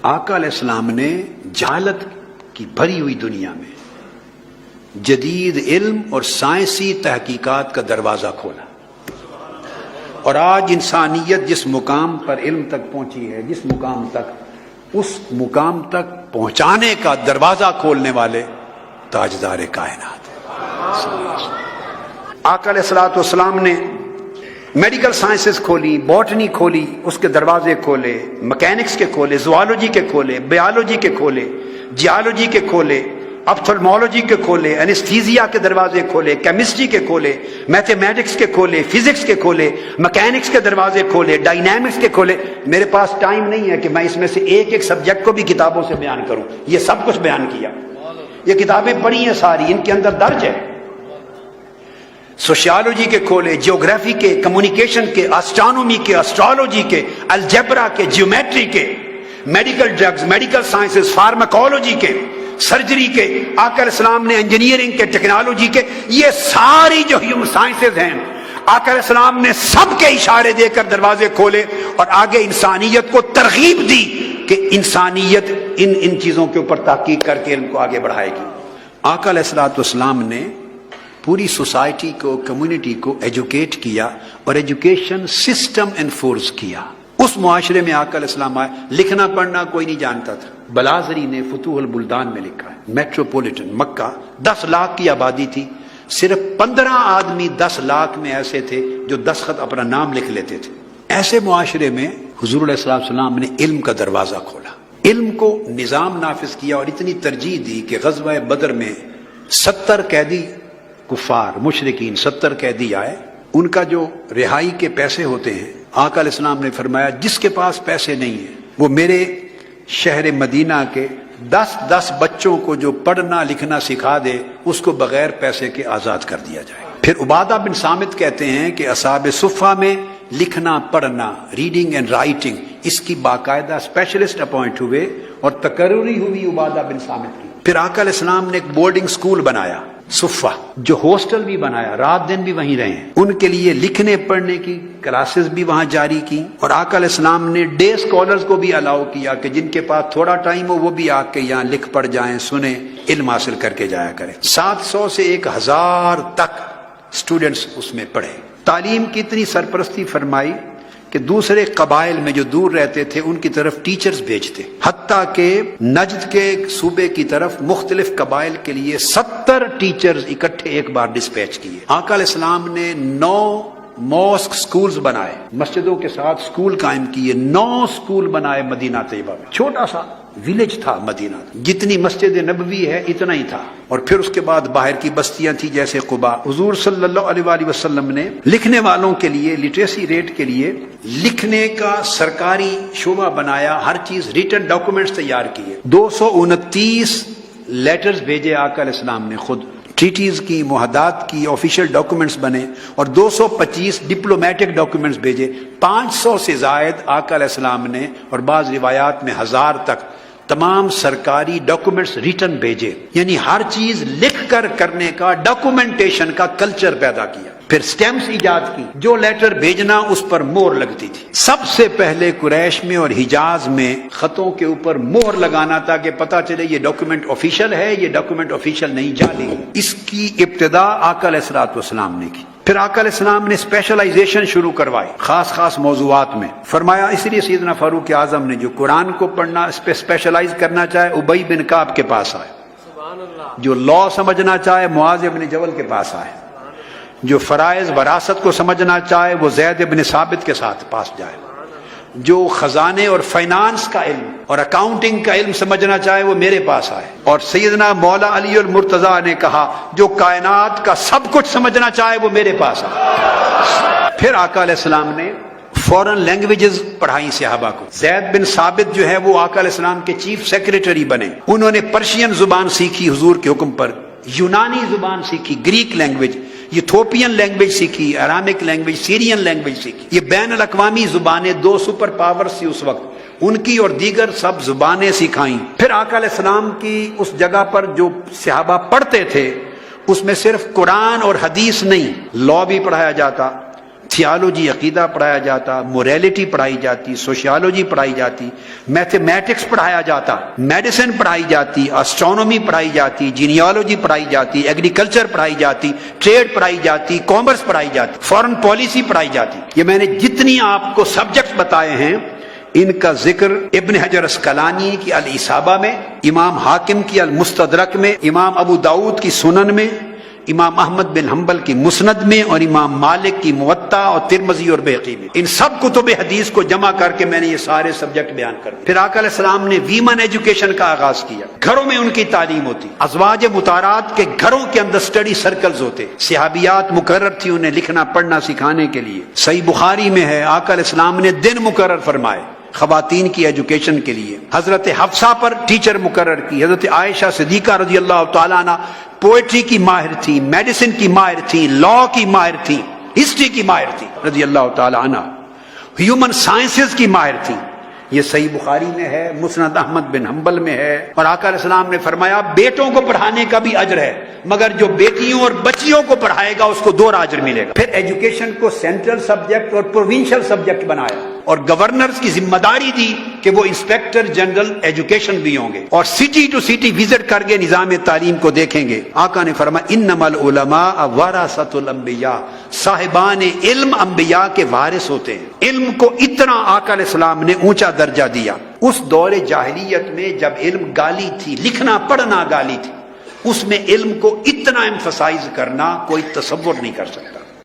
آقا علیہ السلام نے جہالت کی بھری ہوئی دنیا میں جدید علم اور سائنسی تحقیقات کا دروازہ کھولا، اور آج انسانیت جس مقام پر علم تک پہنچی ہے، جس مقام تک، اس مقام تک پہنچانے کا دروازہ کھولنے والے تاجدار کائنات ہیں۔ آقا علیہ السلام نے میڈیکل سائنسز کھولی، باٹنی کھولی، اس کے دروازے کھولے، مکینکس کے کھولے، زوالوجی کے کھولے، بیالوجی کے کھولے، جیالوجی کے کھولے، اپتھلمولوجی کے کھولے، انستھیزیا کے دروازے کھولے، کیمسٹری کے کھولے، میتھمیٹکس کے کھولے، فزکس کے کھولے، مکینکس کے دروازے کھولے، ڈائنامکس کے کھولے۔ میرے پاس ٹائم نہیں ہے کہ میں اس میں سے ایک ایک سبجیکٹ کو بھی کتابوں سے بیان کروں، یہ سب کچھ بیان کیا، یہ کتابیں پڑھی ہیں ساری، ان کے اندر درج ہے۔ سوشیالوجی کے کھولے، جیوگرافی کے، کمیونیکیشن کے، اسٹرانومی کے، اسٹرالوجی کے، الجبرا کے، جیومیٹری کے، medical drugs, medical sciences, pharmacology کے، سرجری کے، آقا علیہ السلام نے انجینئرنگ کے، ٹیکنالوجی کے، یہ ساری جو ہیومن سائنسز ہیں، آقا علیہ السلام نے سب کے اشارے دے کر دروازے کھولے اور آگے انسانیت کو ترغیب دی کہ انسانیت ان چیزوں کے اوپر تحقیق کر کے علم کو آگے بڑھائے گی۔ آقا علیہ السلام نے پوری سوسائٹی کو، کمیونٹی کو ایجوکیٹ کیا اور ایجوکیشن سسٹم انفورس کیا۔ اس معاشرے میں آقا علیہ السلام آئے، لکھنا پڑھنا کوئی نہیں جانتا تھا۔ بلازری نے فتوح البلدان میں لکھا ہے، میٹروپولیٹن مکہ 10 لاکھ کی آبادی تھی، صرف 15 آدمی 10 لاکھ میں ایسے تھے جو دستخط اپنا نام لکھ لیتے تھے۔ ایسے معاشرے میں حضور علیہ السلام نے علم کا دروازہ کھولا، علم کو نظام نافذ کیا اور اتنی ترجیح دی کہ غزوہ بدر میں 70 قیدی کفار مشرکین 70 قیدی آئے، ان کا جو رہائی کے پیسے ہوتے ہیں، آقا علیہ السلام نے فرمایا جس کے پاس پیسے نہیں ہیں وہ میرے شہر مدینہ کے 10 بچوں کو جو پڑھنا لکھنا سکھا دے، اس کو بغیر پیسے کے آزاد کر دیا جائے۔ پھر عبادہ بن صامت کہتے ہیں کہ اصحاب صفہ میں لکھنا پڑھنا، ریڈنگ اینڈ رائٹنگ، اس کی باقاعدہ اسپیشلسٹ اپوائنٹ ہوئے اور تقرری ہوئی عبادہ بن صامت کی۔ پھر آقا علیہ السلام نے ایک بورڈنگ سکول بنایا صفہ، جو ہاسٹل بھی بنایا، رات دن بھی وہیں رہے، ان کے لیے لکھنے پڑھنے کی کلاسز بھی وہاں جاری کی، اور آقا علیہ السلام نے ڈے اسکالرز کو بھی الاؤ کیا کہ جن کے پاس تھوڑا ٹائم ہو وہ بھی آ کے یہاں لکھ پڑھ جائیں، سنیں، علم حاصل کر کے جایا کریں۔ 700 سے 1000 تک اسٹوڈنٹس اس میں پڑھے۔ تعلیم کی اتنی سرپرستی فرمائی کہ دوسرے قبائل میں جو دور رہتے تھے ان کی طرف ٹیچرز بھیجتے، حتیٰ کہ نجد کے صوبے کی طرف مختلف قبائل کے لیے 70 ٹیچرز اکٹھے ایک بار ڈسپیچ کیے۔ آقا علیہ السلام نے 9 ماسک سکولز بنائے، مسجدوں کے ساتھ سکول قائم کیے، 9 سکول بنائے مدینہ طیبہ میں۔ چھوٹا سا ویلیج تھا مدینہ، جتنی مسجد نبوی ہے اتنا ہی تھا، اور پھر اس کے بعد باہر کی بستیاں تھیں جیسے قباء۔ حضور صلی اللہ علیہ وآلہ وسلم نے لکھنے والوں کے لیے، لٹریسی ریٹ کے لیے لکھنے کا سرکاری شعبہ بنایا، ہر چیز ریٹن ڈاکومنٹس تیار کیے۔ 229 لیٹرز بھیجے آقا علیہ السلام نے خود، ٹریٹیز کی، معاہدات کی، آفیشیل ڈاکومنٹس بنے، اور 225 ڈپلومیٹک ڈاکومنٹس بھیجے۔ 500 سے زائد آقا علیہ السلام نے، اور بعض روایات میں 1000 تک تمام سرکاری ڈاکومنٹس ریٹن بھیجے، یعنی ہر چیز لکھ کر کرنے کا، ڈاکومنٹیشن کا کلچر پیدا کیا۔ پھر سٹیمپس ایجاد کی، جو لیٹر بھیجنا اس پر مہر لگتی تھی۔ سب سے پہلے قریش میں اور حجاز میں خطوں کے اوپر مہر لگانا تھا کہ پتہ چلے یہ ڈاکومنٹ آفیشیل ہے، یہ ڈاکومنٹ آفیشیل نہیں، جعلی۔ اس کی ابتدا آقا علیہ السلام نے کی۔ پھر آقا علیہ السلام نے اسپیشلائزیشن شروع کروائی خاص موضوعات میں۔ فرمایا اس لیے سیدنا فاروق اعظم نے جو قرآن کو پڑھنا اس پہ اسپیشلائز کرنا چاہے ابی بن کعب کے پاس آئے، جو لا سمجھنا چاہے معاذ بن جبل کے پاس آئے، جو فرائض وراثت کو سمجھنا چاہے وہ زید بن ثابت کے ساتھ پاس جائے، جو خزانے اور فائنانس کا علم اور اکاؤنٹنگ کا علم سمجھنا چاہے وہ میرے پاس آئے۔ اور سیدنا مولا علی المرتضیٰ نے کہا جو کائنات کا سب کچھ سمجھنا چاہے وہ میرے پاس آئے۔ پھر آقا علیہ السلام نے فورن لینگویجز پڑھائی صحابہ کو۔ زید بن ثابت جو ہے وہ آقا علیہ السلام کے چیف سیکریٹری بنے، انہوں نے پرشین زبان سیکھی حضور کے حکم پر، یونانی زبان سیکھی، گریک لینگویج، یتھوپین لینگویج سیکھی، ارامک لینگویج، سیرین لینگویج سیکھی۔ یہ بین الاقوامی زبانیں 2 سپر پاورز تھی اس وقت، ان کی اور دیگر سب زبانیں سکھائیں۔ پھر آقا علیہ السلام کی اس جگہ پر جو صحابہ پڑھتے تھے اس میں صرف قرآن اور حدیث نہیں، لا بھی پڑھایا جاتا، تھیالوجی عقیدہ پڑھایا جاتا، موریلٹی پڑھائی جاتی، سوشیالوجی پڑھائی جاتی، میتھمیٹکس پڑھایا جاتا، میڈیسن پڑھائی جاتی، اسٹرونومی پڑھائی جاتی، جینیالوجی پڑھائی جاتی، ایگریکلچر پڑھائی جاتی، ٹریڈ پڑھائی جاتی، کامرس پڑھائی جاتی، فارن پالیسی پڑھائی جاتی. یہ میں نے جتنی آپ کو سبجیکٹس بتائے ہیں ان کا ذکر ابن حجر اسقلانی کی الاصابہ میں، امام حاکم کی المستدرک میں، امام ابو داؤد کی سنن میں، امام احمد بن حنبل کی مسند میں، اور امام مالک کی موطا اور ترمذی اور بیہقی میں. ان سب کتب حدیث کو جمع کر کے میں نے یہ سارے سبجیکٹ بیان کر دیے. پھر آقا علیہ السلام نے ویمن ایجوکیشن کا آغاز کیا. گھروں میں ان کی تعلیم ہوتی، ازواج مطہرات کے گھروں کے اندر اسٹڈی سرکلز ہوتے، صحابیات مقرر تھی انہیں لکھنا پڑھنا سکھانے کے لیے. صحیح بخاری میں ہے آقا علیہ السلام نے دن مقرر فرمائے خواتین کی ایجوکیشن کے لیے. حضرت حفصہ پر ٹیچر مقرر کی. حضرت عائشہ صدیقہ رضی اللہ تعالیٰ عنہ پوئٹری کی ماہر تھی، میڈیسن کی ماہر تھی، لا کی ماہر تھی، ہسٹری کی ماہر تھی رضی اللہ تعالیٰ عنہ، ہیومن سائنسز کی ماہر تھی. یہ صحیح بخاری میں ہے، مسند احمد بن حنبل میں ہے. اور آقا علیہ السلام نے فرمایا بیٹوں کو پڑھانے کا بھی اجر ہے، مگر جو بیٹیوں اور بچیوں کو پڑھائے گا اس کو 2 اجر ملے گا. پھر ایجوکیشن کو سینٹرل سبجیکٹ اور پروونشل سبجیکٹ بنایا، اور گورنرز کی ذمہ داری دی کہ وہ انسپیکٹر جنرل ایجوکیشن بھی ہوں گے، اور سٹی ٹو سٹی وزٹ کر کے نظام تعلیم کو دیکھیں گے. آقا نے فرمایا انما العلماء ورثۃ الانبیاء، صاحبان علم انبیاء کے وارث ہوتے ہیں. علم کو اتنا آقا علیہ السلام نے اونچا درجہ دیا. اس دور جاہلیت میں جب علم گالی تھی، لکھنا پڑھنا گالی تھی، اس میں علم کو اتنا ایمفسائز کرنا کوئی تصور نہیں کر سکتا.